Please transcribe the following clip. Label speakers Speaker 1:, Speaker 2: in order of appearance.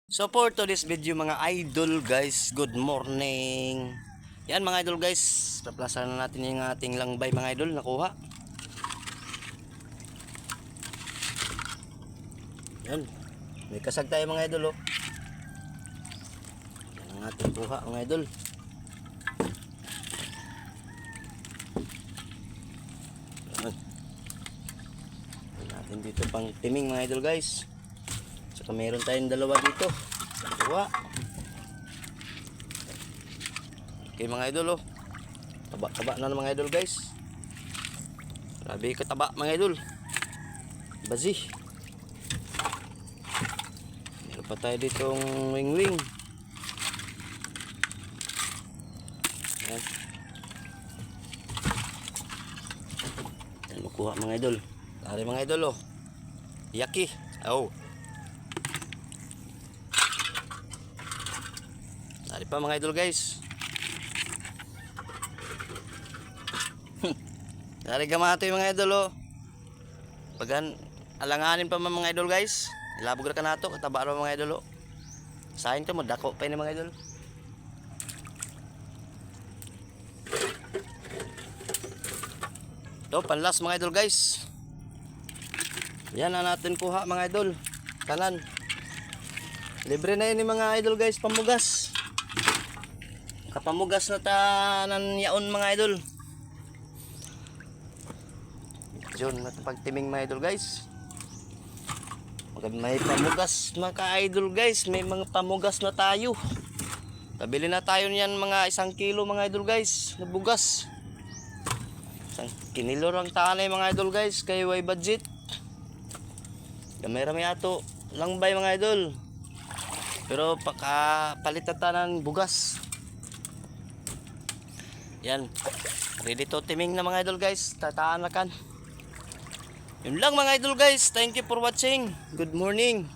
Speaker 1: So for today's video mga idol guys, good morning. Yan mga idol guys, paplasan na natin yung ating langbay mga idol nakuha. Yan, may kasag tayo mga idol oh. Yan ang ating kuha mga idol. Yan. Yan natin dito pang timing mga idol guys. Saka meron tayong dalawa dito. Dalawa. Okay mga idol oh. Taba-taba na mga idol guys. Grabe kataba mga idol. Bazi. Meron pa tayo ditong wing-wing. Yan. Yan makuha mga idol. Tari mga idol oh. Yaki. Oh. Tari pa mga idol guys. Tari gamatoy mga idol oh. Pagan alanganin pa mga idol guys. Ilabog ra ka nato kataba ra mga idol oh. Sahin to mo dako pa ni mga idol. To panlas mga idol guys. Yan na natin kuha mga idol. Kanan. Libre na yun ni mga idol guys, pamugas. Kapamugas na tanan yaon mga idol. Diyon pagtiming mga idol guys. May pamugas mga idol guys, may mga pamugas na tayo. Tabili na tayo niyan mga 1 kilo mga idol guys, na bugas. 1 kilo lang tanay mga idol guys, kay way budget. Kamera may ato langbay mga idol. Pero palitatan ng bugas. Yan. Ready to timing na mga idol guys. Tataan na kan. Yun lang mga idol guys. Thank you for watching. Good morning.